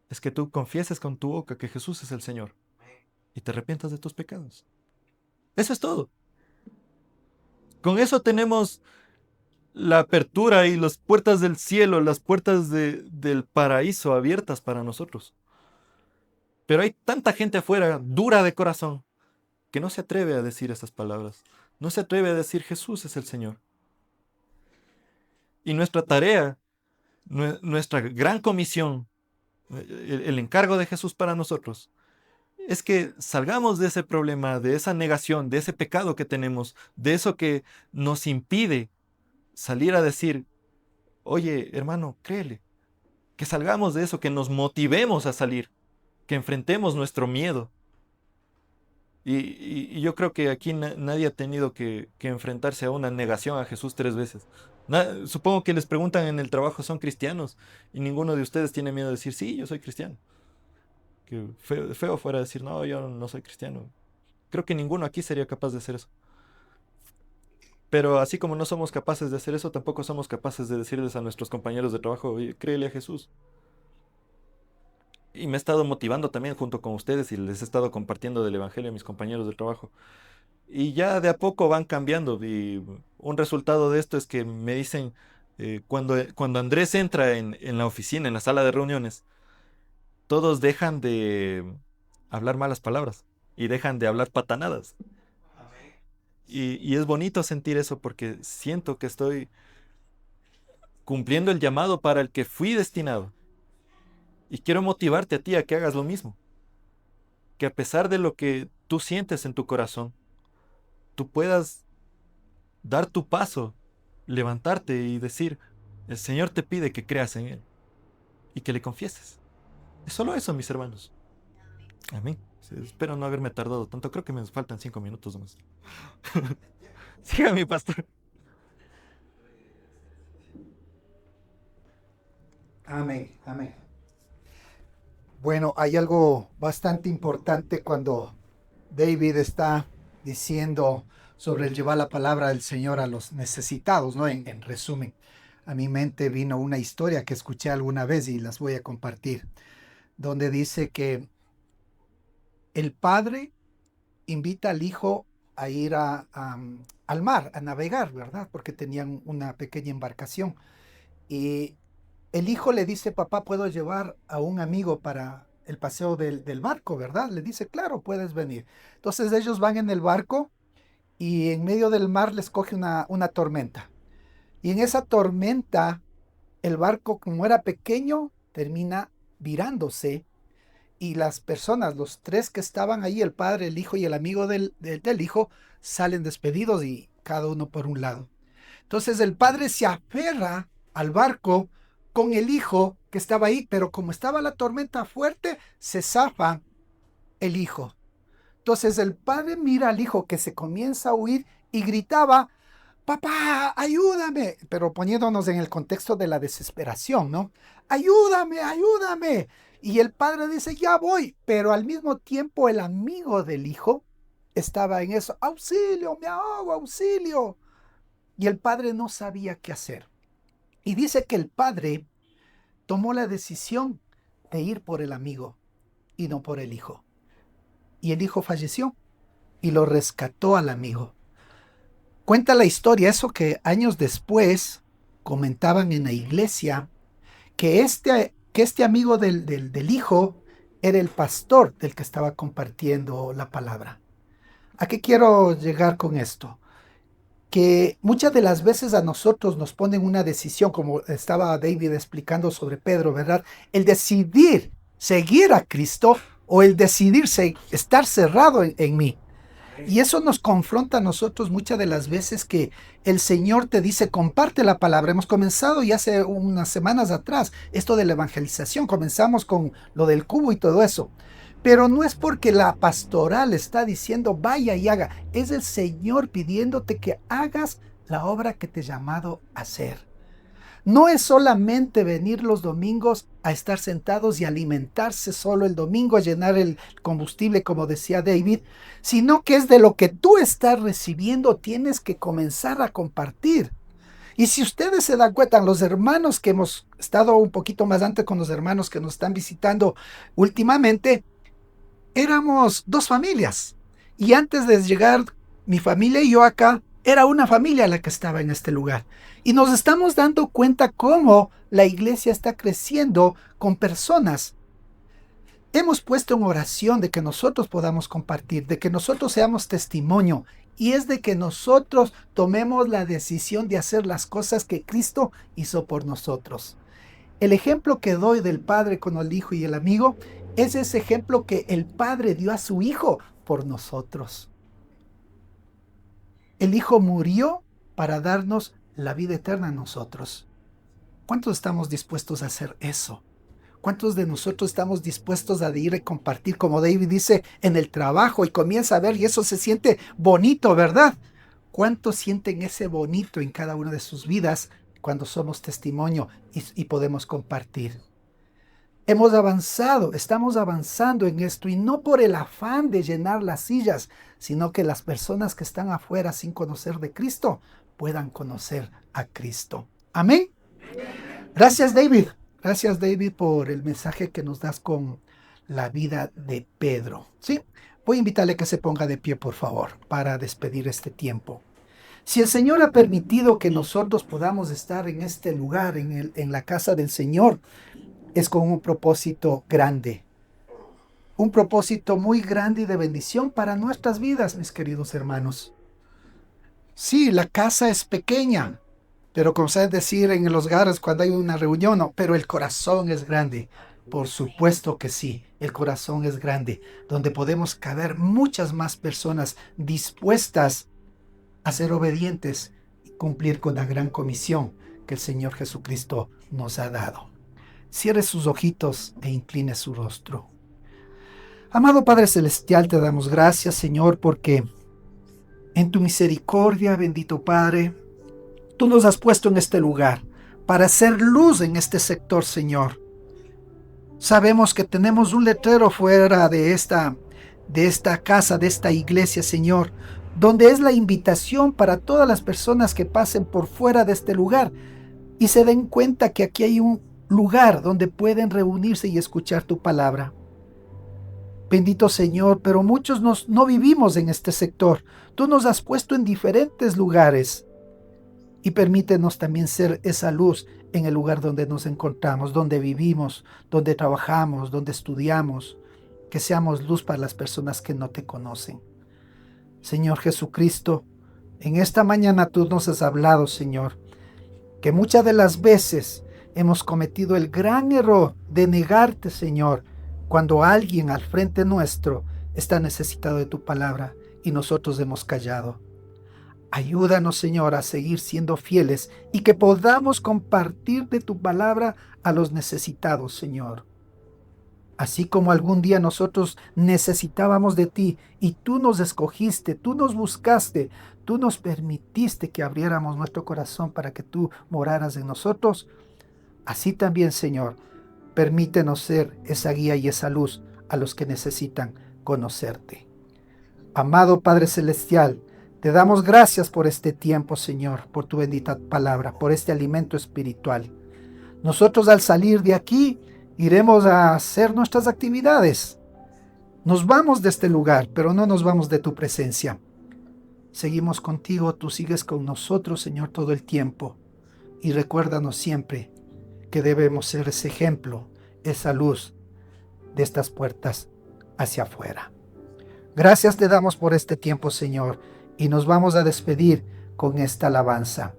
Speaker 1: es que tú confieses con tu boca que Jesús es el Señor y te arrepientas de tus pecados. Eso es todo. Con eso tenemos la apertura y las puertas del cielo, las puertas del paraíso abiertas para nosotros. Pero hay tanta gente afuera, dura de corazón, que no se atreve a decir esas palabras. No se atreve a decir Jesús es el Señor. Y nuestra tarea, nuestra gran comisión, el encargo de Jesús para nosotros, es que salgamos de ese problema, de esa negación, de ese pecado que tenemos, de eso que nos impide salir a decir, oye, hermano, créele. Que salgamos de eso, que nos motivemos a salir, que enfrentemos nuestro miedo. Y yo creo que aquí nadie ha tenido que enfrentarse a una negación a Jesús 3 veces. Supongo que les preguntan en el trabajo, ¿son cristianos? Y ninguno de ustedes tiene miedo de decir, sí, yo soy cristiano. Que feo fuera decir, no, yo no soy cristiano. Creo que ninguno aquí sería capaz de hacer eso. Pero así como no somos capaces de hacer eso, tampoco somos capaces de decirles a nuestros compañeros de trabajo, "Oye, créele a Jesús". Y me he estado motivando también junto con ustedes y les he estado compartiendo del Evangelio a mis compañeros de trabajo. Y ya de a poco van cambiando. Y un resultado de esto es que me dicen, cuando Andrés entra en la oficina, en la sala de reuniones, todos dejan de hablar malas palabras y dejan de hablar patanadas. Y es bonito sentir eso porque siento que estoy cumpliendo el llamado para el que fui destinado. Y quiero motivarte a ti a que hagas lo mismo. Que a pesar de lo que tú sientes en tu corazón, tú puedas dar tu paso, levantarte y decir, el Señor te pide que creas en Él y que le confieses. Es solo eso, mis hermanos. Amén. Sí, espero no haberme tardado tanto. Creo que me faltan 5 minutos más. Siga mi pastor.
Speaker 4: Amén, amén. Bueno, hay algo bastante importante cuando David está diciendo sobre el llevar la palabra del Señor a los necesitados, ¿no? En resumen. a mi mente vino una historia que escuché alguna vez y las voy a compartir, donde dice que el padre invita al hijo a ir al mar, a navegar, ¿verdad? Porque tenían una pequeña embarcación. Y el hijo le dice, papá, ¿puedo llevar a un amigo para el paseo del barco, verdad? Le dice, claro, puedes venir. Entonces ellos van en el barco y en medio del mar les coge una tormenta. Y en esa tormenta, el barco, como era pequeño, termina virándose y las personas, los tres que estaban ahí, el padre, el hijo y el amigo del hijo, salen despedidos y cada uno por un lado. Entonces el padre se aferra al barco con el hijo que estaba ahí, pero como estaba la tormenta fuerte, se zafa el hijo. Entonces el padre mira al hijo que se comienza a huir y gritaba, papá, ayúdame, pero poniéndonos en el contexto de la desesperación, ¿no? Ayúdame, ayúdame. Y el padre dice, ya voy, pero al mismo tiempo el amigo del hijo estaba en eso, auxilio, me ahogo, auxilio. Y el padre no sabía qué hacer. Y dice que el padre tomó la decisión de ir por el amigo y no por el hijo. Y el hijo falleció y lo rescató al amigo. Cuenta la historia, eso que años después comentaban en la iglesia, que este amigo del hijo era el pastor del que estaba compartiendo la palabra. ¿A qué quiero llegar con esto? Que muchas de las veces a nosotros nos ponen una decisión, como estaba David explicando sobre Pedro, ¿verdad? El decidir seguir a Cristo o el decidir estar cerrado en mí. Y eso nos confronta a nosotros muchas de las veces que el Señor te dice, comparte la palabra. Hemos comenzado ya hace unas semanas atrás esto de la evangelización. Comenzamos con lo del cubo y todo eso. Pero no es porque la pastoral está diciendo vaya y haga. Es el Señor pidiéndote que hagas la obra que te ha llamado a hacer. No es solamente venir los domingos a estar sentados y alimentarse solo el domingo, a llenar el combustible, como decía David, sino que es de lo que tú estás recibiendo, tienes que comenzar a compartir. Y si ustedes se dan cuenta, los hermanos que hemos estado un poquito más antes con los hermanos que nos están visitando últimamente, éramos dos familias. Y antes de llegar mi familia y yo acá, era una familia la que estaba en este lugar. Y nos estamos dando cuenta cómo la iglesia está creciendo con personas. Hemos puesto en oración de que nosotros podamos compartir, de que nosotros seamos testimonio. Y es de que nosotros tomemos la decisión de hacer las cosas que Cristo hizo por nosotros. El ejemplo que doy del Padre con el Hijo y el amigo es ese ejemplo que el Padre dio a su Hijo por nosotros. El Hijo murió para darnos la vida eterna a nosotros. ¿Cuántos estamos dispuestos a hacer eso? ¿Cuántos de nosotros estamos dispuestos a ir a compartir, como David dice, en el trabajo y comienza a ver y eso se siente bonito, ¿verdad? ¿Cuántos sienten ese bonito en cada una de sus vidas cuando somos testimonio y podemos compartir? Hemos avanzado, estamos avanzando en esto y no por el afán de llenar las sillas, sino que las personas que están afuera sin conocer de Cristo puedan conocer a Cristo. Amén. Gracias, David. Gracias, David, por el mensaje que nos das con la vida de Pedro. ¿Sí? Voy a invitarle a que se ponga de pie, por favor, para despedir este tiempo. Si el Señor ha permitido que nosotros podamos estar en este lugar, en la casa del Señor, es con un propósito grande. Un propósito muy grande y de bendición para nuestras vidas, mis queridos hermanos. Sí, la casa es pequeña, pero como sabes decir en los hogares cuando hay una reunión, no, pero el corazón es grande. Por supuesto que sí, el corazón es grande, donde podemos caber muchas más personas dispuestas a ser obedientes y cumplir con la gran comisión que el Señor Jesucristo nos ha dado. Cierre sus ojitos e incline su rostro. Amado Padre Celestial, te damos gracias, Señor, porque en tu misericordia, bendito Padre, tú nos has puesto en este lugar para hacer luz en este sector, Señor. Sabemos que tenemos un letrero fuera de esta casa, de esta iglesia, Señor, donde es la invitación para todas las personas que pasen por fuera de este lugar y se den cuenta que aquí hay un lugar donde pueden reunirse y escuchar tu palabra. Bendito Señor, pero muchos no vivimos en este sector. Tú nos has puesto en diferentes lugares y permítenos también ser esa luz en el lugar donde nos encontramos, donde vivimos, donde trabajamos, donde estudiamos, que seamos luz para las personas que no te conocen. Señor Jesucristo, en esta mañana tú nos has hablado, Señor, que muchas de las veces hemos cometido el gran error de negarte, Señor, cuando alguien al frente nuestro está necesitado de tu palabra y nosotros hemos callado. Ayúdanos, Señor, a seguir siendo fieles y que podamos compartir de tu palabra a los necesitados, Señor. Así como algún día nosotros necesitábamos de ti y tú nos escogiste, tú nos buscaste, tú nos permitiste que abriéramos nuestro corazón para que tú moraras en nosotros, así también, Señor, permítenos ser esa guía y esa luz a los que necesitan conocerte. Amado Padre Celestial, te damos gracias por este tiempo, Señor, por tu bendita palabra, por este alimento espiritual. Nosotros al salir de aquí iremos a hacer nuestras actividades. Nos vamos de este lugar, pero no nos vamos de tu presencia. Seguimos contigo, tú sigues con nosotros, Señor, todo el tiempo. Y recuérdanos siempre que debemos ser ese ejemplo, esa luz de estas puertas hacia afuera. Gracias te damos por este tiempo, Señor, y nos vamos a despedir con esta alabanza.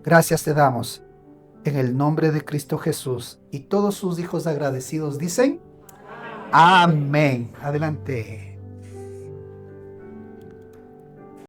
Speaker 4: Gracias te damos en el nombre de Cristo Jesús. Y todos sus hijos agradecidos dicen, amén. Adelante.